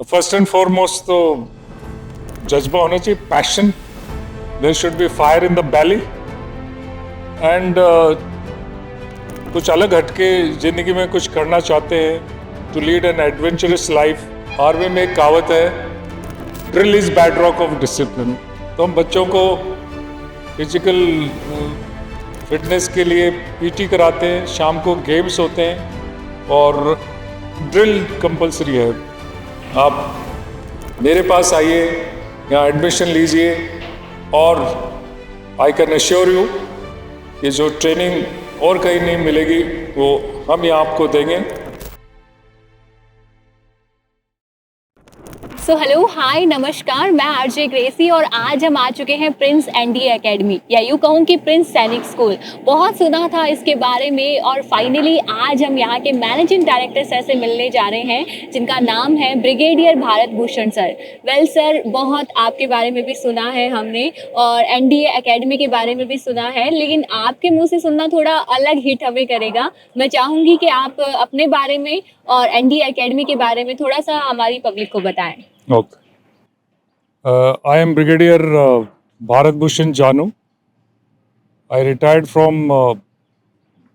First and foremost तो जज्बा होना चाहिए, passion. There should be fire in the belly and कुछ अलग हटके जिंदगी में कुछ करना चाहते हैं, to lead an adventurous life. Army में एक कहावत है, drill is bedrock of discipline. तो हम बच्चों को फिजिकल फिटनेस के लिए पीटी कराते हैं, शाम को गेम्स होते हैं और ड्रिल कंपलसरी है. आप मेरे पास आइए, यहाँ एडमिशन लीजिए और आई कैन अश्योर यू कि जो ट्रेनिंग और कहीं नहीं मिलेगी वो हम यहाँ आपको देंगे. सो हेलो हाय नमस्कार, मैं आरजे ग्रेसी और आज हम आ चुके हैं प्रिंस एनडीए एकेडमी, या यूँ कहूँ कि प्रिंस सैनिक स्कूल. बहुत सुना था इसके बारे में और फाइनली आज हम यहाँ के मैनेजिंग डायरेक्टर सर से मिलने जा रहे हैं, जिनका नाम है brigadier Bharat Bhushan sir. Well sir, बहुत आपके बारे में भी सुना है हमने और एनडीए एकेडमी के बारे में भी सुना है, लेकिन आपके मुँह से सुनना थोड़ा अलग हिट हमें करेगा. मैं चाहूँगी कि आप अपने बारे में और एनडीए एकेडमी के बारे में थोड़ा सा हमारी पब्लिक को बताएं. Okay. I am Brigadier Bharat Bhushan Janu. I retired from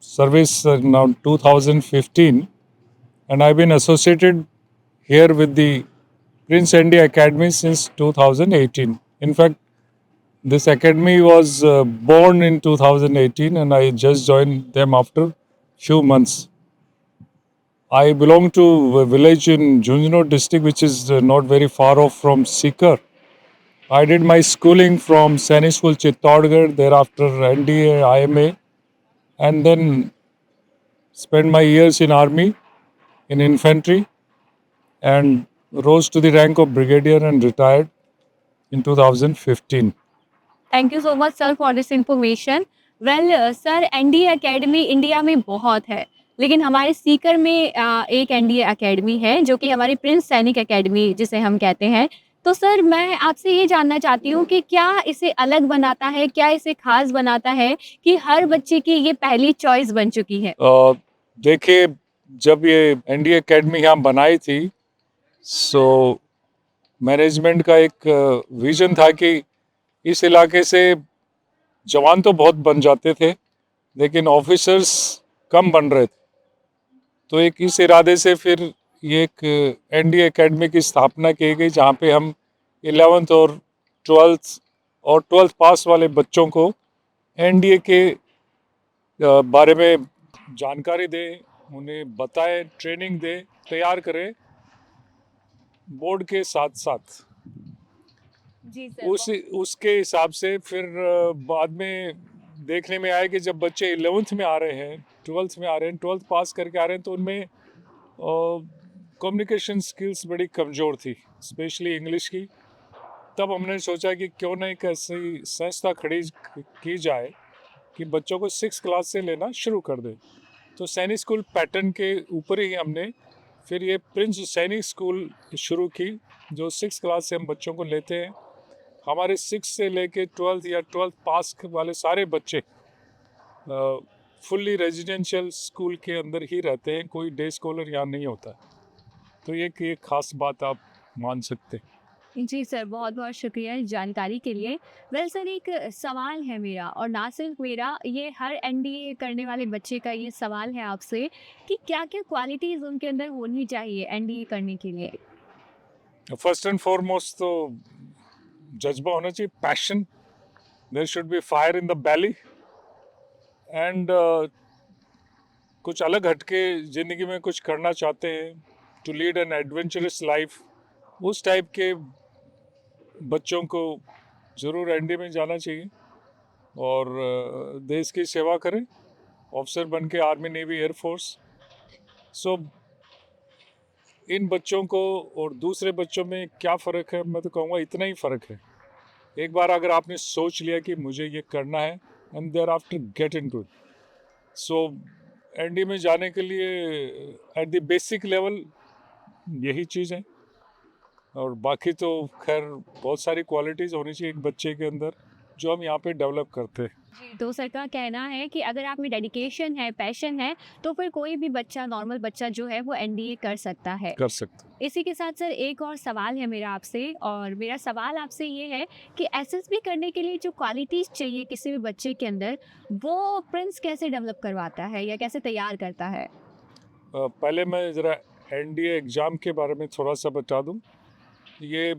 service in 2015 and I've been associated here with the Prince Andy Academy since 2018. In fact, this academy was born in 2018 and I just joined them after few months. I belong to a village in Junjunur district, which is not very far off from Sikar. I did my schooling from Sainik School Chittorgarh, thereafter NDA, IMA, and then spent my years in army, in infantry, and rose to the rank of brigadier and retired in 2015. Thank you so much sir for this information. Well sir, NDA academy India में बहुत है, लेकिन हमारे सीकर में एक NDA academy है जो कि हमारी प्रिंस सैनिक एकेडमी जिसे हम कहते हैं. तो सर, मैं आपसे ये जानना चाहती हूँ कि क्या इसे अलग बनाता है, क्या इसे खास बनाता है कि हर बच्चे की ये पहली चॉइस बन चुकी है. देखिए, जब ये एनडीए एकेडमी यहाँ बनाई थी, सो मैनेजमेंट का एक विजन था कि इस इलाके से जवान तो बहुत बन जाते थे लेकिन ऑफिसर्स कम बन रहे थे. तो एक इस इरादे से फिर ये एक एनडीए एकेडमी की स्थापना की गई, जहाँ पे हम 11th और 12th पास वाले बच्चों को एनडीए के बारे में जानकारी दें, उन्हें बताएं, ट्रेनिंग दें, तैयार करें बोर्ड के साथ साथ. जी सर. उसके हिसाब से फिर बाद में देखने में आया कि जब बच्चे 11th में आ रहे हैं, 12th में आ रहे हैं, 12th पास करके आ रहे हैं, तो उनमें कम्युनिकेशन स्किल्स बड़ी कमज़ोर थी, स्पेशली इंग्लिश की. तब हमने सोचा कि क्यों ना एक ऐसी संस्था खड़ी की जाए कि बच्चों को 6 क्लास से लेना शुरू कर दें. तो सैनिक स्कूल पैटर्न के ऊपर ही हमने फिर ये प्रिंस सैनिक स्कूल शुरू की, जो 6 क्लास से हम बच्चों को लेते हैं. हमारे 6 से लेके 12th या 12th पास वाले सारे बच्चे फुल्ली रेजिडेंशियल स्कूल के अंदर ही रहते हैं, कोई डे स्कॉलर यहाँ नहीं होता. तो ये खास बात आप मान सकते हैं. जी सर, बहुत बहुत शुक्रिया इस जानकारी के लिए. वेल सर, एक सवाल है मेरा, और ना सिर्फ मेरा, ये हर एनडीए करने वाले बच्चे का ये सवाल है आपसे कि क्या क्या क्वालिटीज़ उनके अंदर होनी चाहिए एनडीए करने के लिए. फर्स्ट एंड फॉरमोस्ट तो जज्बा होना चाहिए, passion. There should be fire in the belly and कुछ अलग हटके जिंदगी में कुछ करना चाहते हैं, to lead an adventurous life. उस टाइप के बच्चों को ज़रूर एनडीए में जाना चाहिए और देश की सेवा करें, ऑफिसर बन के आर्मी, नेवी, एयरफोर्स. सो इन बच्चों को और दूसरे बच्चों में क्या फ़र्क है, मैं तो कहूँगा इतना ही फ़र्क है. एक बार अगर आपने सोच लिया कि मुझे ये करना है, and thereafter get into it. So NDA में जाने के लिए एट द बेसिक लेवल यही चीज़ है, और बाकी तो खैर बहुत सारी क्वालिटीज़ होनी चाहिए एक बच्चे के अंदर जो हम यहाँ पे डेवलप करते हैं. तो सर का कहना है कि अगर आप में डेडिकेशन है, पैशन है, तो फिर कोई भी बच्चा, नॉर्मल बच्चा जो है वो एनडीए कर सकता है। कर सकते हैं। इसी के साथ सर एक और सवाल है मेरा आपसे, और मेरा सवाल आपसे ये है कि एसएसबी करने के लिए जो क्वालिटीज़ चाहिए किसी भी बच्चे के अंदर, वो प्रिंस कैसे डेवलप करवाता है या कैसे तैयार करता है? पहले मैं ज़रा एनडीए एग्ज़ाम के बारे में थोड़ा सा बता दूं। ये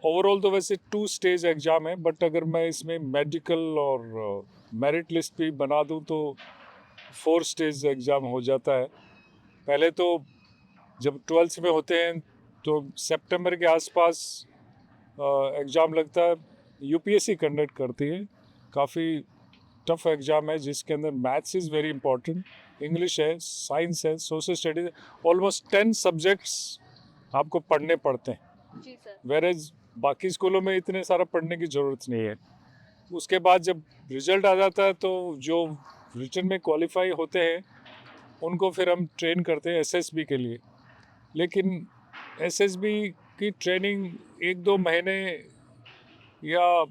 ओवरऑल तो वैसे 2 स्टेज एग्ज़ाम है, बट अगर मैं इसमें मेडिकल और मेरिट लिस्ट भी बना दूं तो 4 स्टेज एग्ज़ाम हो जाता है। पहले तो जब 12th में होते हैं तो सितंबर के आसपास एग्ज़ाम लगता है। यूपीएससी कंडक्ट करती है। काफ़ी टफ एग्ज़ाम है जिसके अंदर maths is very important, English है, साइंस है, सोशल स्टडीज है। ऑलमोस्ट 10 सब्जेक्ट्स आपको पढ़ने पड़ते हैं। जी सर। वेरेज बाकी स्कूलों में इतने सारा पढ़ने की ज़रूरत नहीं है। उसके बाद जब रिजल्ट आ जाता है तो जो रिटन में क्वालिफाई होते हैं उनको फिर हम ट्रेन करते हैं एसएसबी के लिए। लेकिन एसएसबी की ट्रेनिंग 1-2 महीने या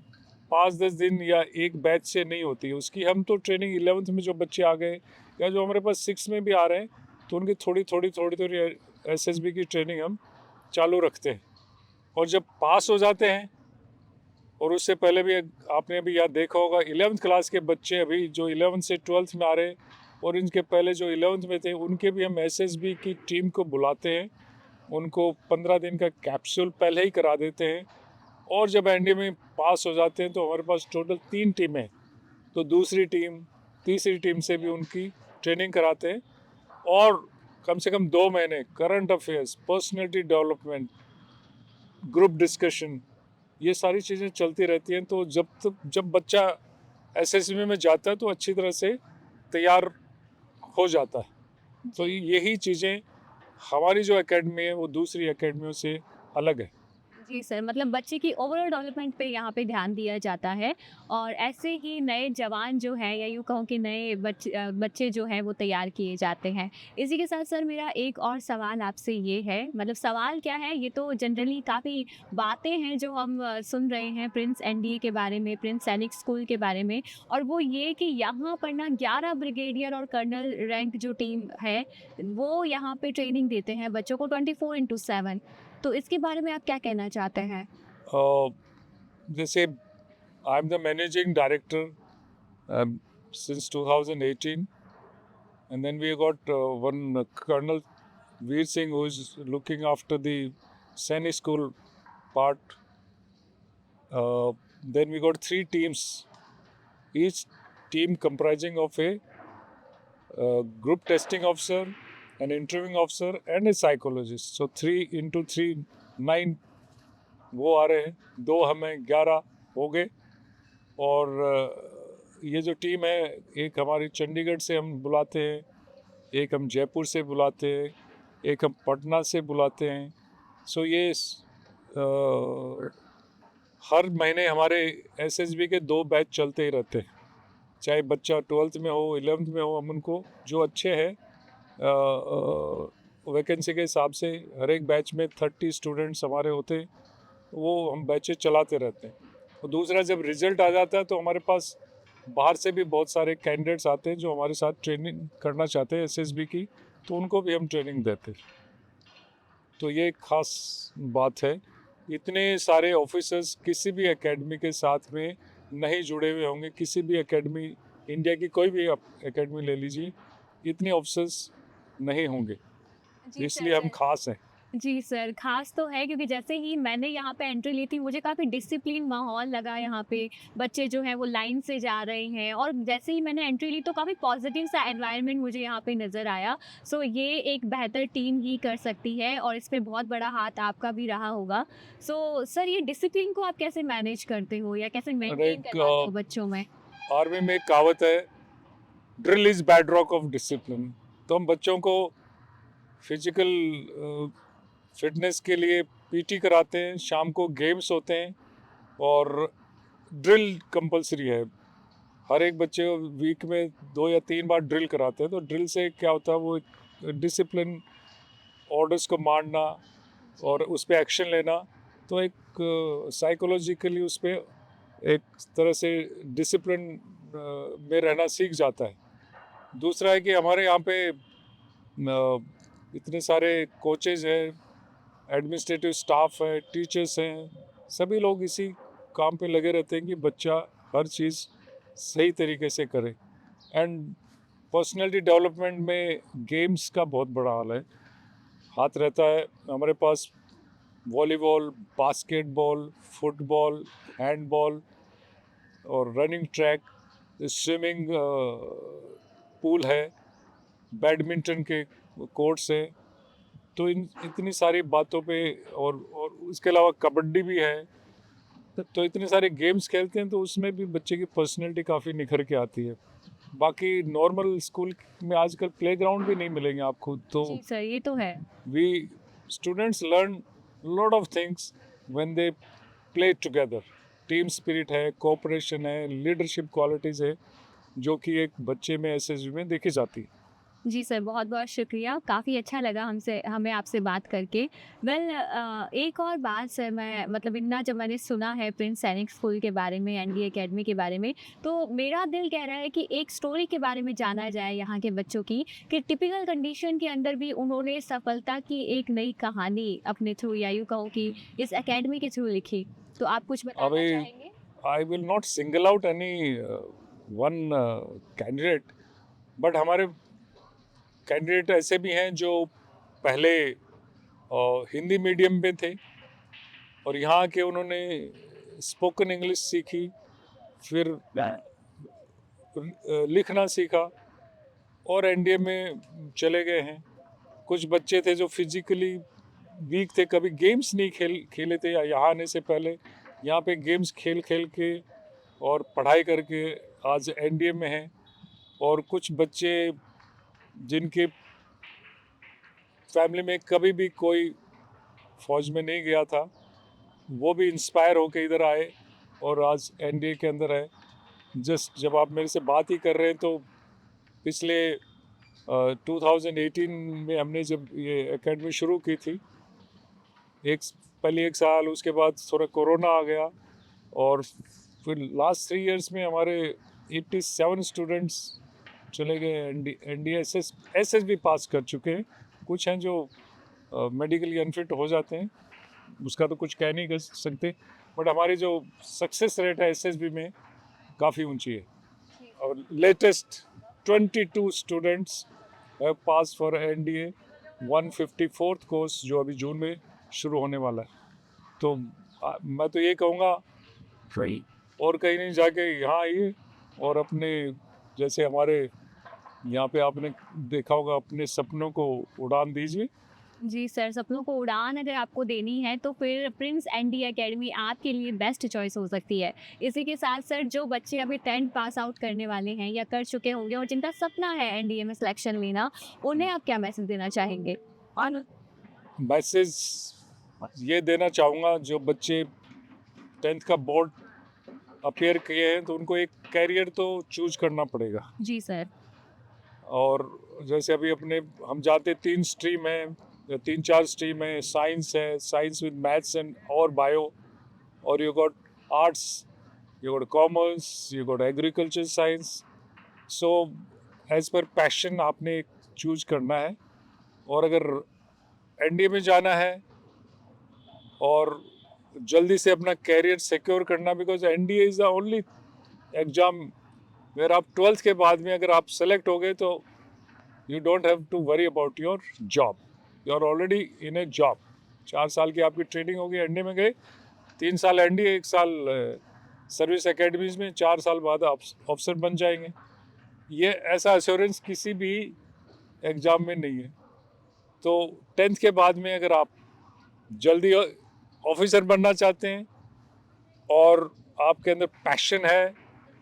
5-10 दिन या एक बैच से नहीं होती है। उसकी हम तो ट्रेनिंग 11th में जो बच्चे आ गए या जो हमारे पास 6 में भी आ रहे हैं तो उनकी थोड़ी एसएसबी की ट्रेनिंग हम चालू रखते हैं। और जब पास हो जाते हैं, और उससे पहले भी आपने अभी याद देखा होगा 11th क्लास के बच्चे अभी जो 11th से 12th में आ रहे हैं और इनके पहले जो 11th में थे उनके भी हम एसएसबी की टीम को बुलाते हैं। उनको 15 दिन का कैप्सूल पहले ही करा देते हैं। और जब एनडीए में पास हो जाते हैं तो हमारे पास टोटल 3 टीमें, तो दूसरी टीम, तीसरी टीम से भी उनकी ट्रेनिंग कराते हैं। और कम से कम 2 महीने current affairs, personality development, group discussion, ये सारी चीज़ें चलती रहती हैं। तो जब बच्चा एसएसबी में जाता है तो अच्छी तरह से तैयार हो जाता है। तो यही चीज़ें हमारी जो एकेडमी है वो दूसरी एकेडमियों से अलग है। जी सर, मतलब बच्चे की ओवरऑल डेवलपमेंट पे यहाँ पे ध्यान दिया जाता है, और ऐसे ही नए जवान जो हैं, या यूँ कहूँ कि नए बच्चे जो हैं वो तैयार किए जाते हैं। इसी के साथ सर मेरा एक और सवाल आपसे ये है, मतलब सवाल क्या है, ये तो जनरली काफ़ी बातें हैं जो हम सुन रहे हैं प्रिंस एनडीए के बारे में, प्रिंस सैनिक स्कूल के बारे में, और वो ये कि यहाँ पर ना 11 ब्रिगेडियर और कर्नल रैंक जो टीम है वो यहाँ पे ट्रेनिंग देते हैं बच्चों को 24/7। तो इसके बारे में आप क्या कहना चाहते हैं? जैसे I am the managing director since 2018, and then we got one Colonel Veer Singh who is looking after the Sainik school part. Then we got 3 teams, each team comprising of a group testing officer, an interviewing officer and a psychologist. So 3 into 3, 9 वो आ रहे हैं, 2 हमें 11 हो गए। और ये जो team है, एक हमारी चंडीगढ़ से हम बुलाते हैं, एक हम जयपुर से बुलाते हैं, एक हम पटना से बुलाते हैं। सो ये हर महीने हमारे एसएसबी के 2 बैच चलते ही रहते हैं। चाहे बच्चा 12th में हो, 11th में हो, हम उनको जो अच्छे हैं वैकेंसी के हिसाब से हर एक बैच में 30 स्टूडेंट्स हमारे होते हैं, वो हम बैचेस चलाते रहते हैं। और दूसरा, जब रिज़ल्ट आ जाता है तो हमारे पास बाहर से भी बहुत सारे कैंडिडेट्स आते हैं जो हमारे साथ ट्रेनिंग करना चाहते हैं एसएसबी की, तो उनको भी हम ट्रेनिंग देते हैं। तो ये एक ख़ास बात है। इतने सारे ऑफिसर्स किसी भी एकेडमी के साथ में नहीं जुड़े हुए होंगे, किसी भी एकेडमी, इंडिया की कोई भी आप एकेडमी ले लीजिए, इतने ऑफिसर्स नहीं होंगे, इसलिए हम खास हैं। जी सर, ख़ास तो है क्योंकि जैसे ही मैंने यहाँ पे एंट्री ली थी मुझे काफ़ी डिसिप्लिन माहौल लगा यहाँ पे। बच्चे जो हैं वो लाइन से जा रहे हैं, और जैसे ही मैंने एंट्री ली तो काफ़ी पॉजिटिव सा एनवायरनमेंट मुझे यहाँ पे नज़र आया। सो ये एक बेहतर टीम ही कर सकती है, और इसमें बहुत बड़ा हाथ आपका भी रहा होगा। सो सर, ये डिसिप्लिन को आप कैसे मैनेज करते हो या कैसे मेंटेन करते हो बच्चों में? आर्मी में एक कहावत है, drill is bedrock of discipline. तो हम बच्चों को फिजिकल फिटनेस के लिए पीटी कराते हैं, शाम को गेम्स होते हैं, और ड्रिल कंपलसरी है। हर एक बच्चे को वीक में 2 या 3 बार ड्रिल कराते हैं। तो ड्रिल से क्या होता है, वो डिसिप्लिन, ऑर्डर्स को मानना और उस पर एक्शन लेना, तो एक साइकोलॉजिकली उस पर एक तरह से डिसिप्लिन में रहना सीख जाता है। दूसरा है कि हमारे यहाँ पे इतने सारे कोचेज हैं, एडमिनिस्ट्रेटिव स्टाफ है, टीचर्स हैं, सभी लोग इसी काम पे लगे रहते हैं कि बच्चा हर चीज़ सही तरीके से करे। एंड पर्सनालिटी डेवलपमेंट में गेम्स का बहुत बड़ा हाल है, हाथ रहता है। हमारे पास वॉलीबॉल, बास्केटबॉल, फुटबॉल, हैंडबॉल और रनिंग ट्रैक, स्विमिंग पूल है, बैडमिंटन के कोर्ट्स हैं। तो इन इतनी सारी बातों पे और उसके अलावा कबड्डी भी है। तो इतने सारे गेम्स खेलते हैं तो उसमें भी बच्चे की पर्सनैलिटी काफ़ी निखर के आती है। बाकी नॉर्मल स्कूल में आजकल प्लेग्राउंड भी नहीं मिलेंगे आपको, तो जी सर, ये तो है। We students learn lot of things when they play together. Team spirit है, कोऑपरेशन है, लीडरशिप क्वालिटीज़ है, जो कि एक बच्चे में एसएसबी में देखी जाती है। जी सर, बहुत-बहुत शुक्रिया। काफ़ी अच्छा लगा हमें आपसे बात करके। एक और बात सर, मैं मतलब इतना जब मैंने सुना है प्रिंस सैनिक स्कूल के बारे में, एनडी एकेडमी के बारे में, तो मेरा दिल कह रहा है कि एक स्टोरी के बारे में जाना जाए यहाँ के बच्चों की, कि टिपिकल कंडीशन के अंदर भी उन्होंने सफलता की एक नई कहानी अपने थ्रू, या यूँ कहूँ कि इस एकेडमी के थ्रू लिखी। तो आप कुछ बताना अभी चाहेंगे? I will not single out any one candidate, but हमारे कैंडिडेट ऐसे भी हैं जो पहले हिंदी मीडियम में थे और यहाँ के उन्होंने स्पोकन इंग्लिश सीखी, फिर लिखना सीखा और एनडीए में चले गए हैं। कुछ बच्चे थे जो फिजिकली वीक थे, कभी गेम्स नहीं खेले थे यहाँ आने से पहले। यहाँ पे गेम्स खेल खेल के और पढ़ाई करके आज एनडीए में हैं। और कुछ बच्चे जिनके फैमिली में कभी भी कोई फौज में नहीं गया था, वो भी इंस्पायर होके इधर आए और आज एनडीए के अंदर है। जस्ट जब आप मेरे से बात ही कर रहे हैं तो पिछले 2018 में हमने जब ये एकेडमी शुरू की थी, पहले एक साल, उसके बाद थोड़ा कोरोना आ गया और फिर लास्ट 3 इयर्स में हमारे 87 स्टूडेंट्स चले गए एनडीए एसएस भी पास कर चुके हैं। कुछ हैं जो मेडिकली अनफिट हो जाते हैं, उसका तो कुछ कह नहीं कर सकते, बट हमारी जो सक्सेस रेट है एसएसबी में काफ़ी ऊंची है। और latest 22 students have pass for NDA 154th course, जो अभी जून में शुरू होने वाला है। तो मैं तो ये कहूँगा और कहीं नहीं जाके यहाँ आइए और अपने, जैसे हमारे यहाँ पे आपने देखा होगा, अपने सपनों को उड़ान दीजिए। जी सर, सपनों को उड़ान अगर आपको देनी है तो फिर प्रिंस एनडी एकेडमी आपके लिए बेस्ट चॉइस हो सकती है। इसी के साथ सर, जो बच्चे अभी 10th पास आउट करने वाले हैं या कर चुके होंगे और जिनका सपना है एनडीए में सिलेक्शन लेना, उन्हें आप क्या मैसेज देना चाहेंगे? मैसेज ये देना चाहूँगा, जो बच्चे 10th का बोर्ड अपेयर किए हैं तो उनको एक कैरियर तो चूज करना पड़ेगा। जी सर। और जैसे अभी अपने हम जाते 3 स्ट्रीम है, 3-4 स्ट्रीम है, साइंस है, साइंस विद मैथ्स एंड और बायो, और you got arts, you got commerce, you got agriculture science. So as per passion आपने चूज करना है। और अगर एनडीए में जाना है और जल्दी से अपना कैरियर सिक्योर करना, because NDA is the only exam where आप 12th के बाद में अगर आप सेलेक्ट हो गए तो you don't have to worry about your job, you are already in a job. 4 साल की आपकी ट्रेनिंग होगी, एनडीए में गए, 3 साल एनडीए, 1 साल सर्विस एकेडमीज में, 4 साल बाद आप ऑफिसर बन जाएंगे। ये ऐसा एश्योरेंस किसी भी एग्ज़ाम में नहीं है। तो 10th के बाद में अगर आप जल्दी ऑफिसर बनना चाहते हैं और आपके अंदर पैशन है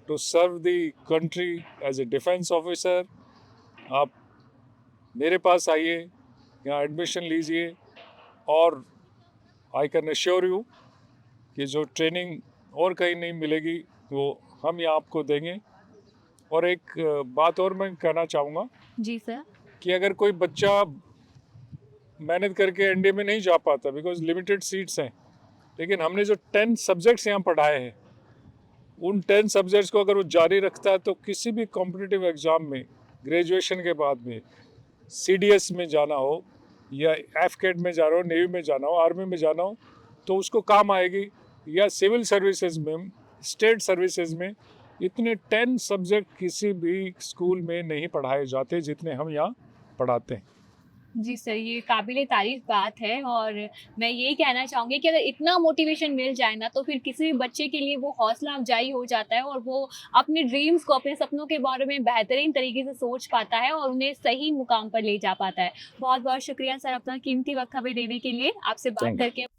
to serve the country as a defence officer, आप मेरे पास आइए, यहाँ एडमिशन लीजिए और आई कैन अश्योर यू कि जो ट्रेनिंग और कहीं नहीं मिलेगी वो हम यहाँ आपको देंगे। और एक बात और मैं कहना चाहूँगा जी सर। कि अगर कोई बच्चा मेहनत करके एनडीए में नहीं जा पाता, बिकॉज लिमिटेड सीट्स हैं, लेकिन हमने जो 10 सब्जेक्ट्स यहाँ पढ़ाए हैं उन 10 सब्जेक्ट्स को अगर वो जारी रखता है तो किसी भी कॉम्पिटिटिव एग्ज़ाम में ग्रेजुएशन के बाद में CDS में जाना हो या एफकेट में जा रहा हो, नेवी में जाना हो, आर्मी में जाना हो, तो उसको काम आएगी। या सिविल सर्विसेज में, स्टेट सर्विसेज में इतने 10 सब्जेक्ट किसी भी स्कूल में नहीं पढ़ाए जाते जितने हम यहाँ पढ़ाते हैं। जी सर, ये काबिले तारीफ बात है और मैं यही कहना चाहूँगी कि अगर इतना मोटिवेशन मिल जाए ना तो फिर किसी भी बच्चे के लिए वो हौसला अफजाई हो जाता है और वो अपने ड्रीम्स को, अपने सपनों के बारे में बेहतरीन तरीके से सोच पाता है और उन्हें सही मुकाम पर ले जा पाता है। बहुत बहुत शुक्रिया सर अपना कीमती वक्त हमें देने के लिए। आपसे बात Thank you. करके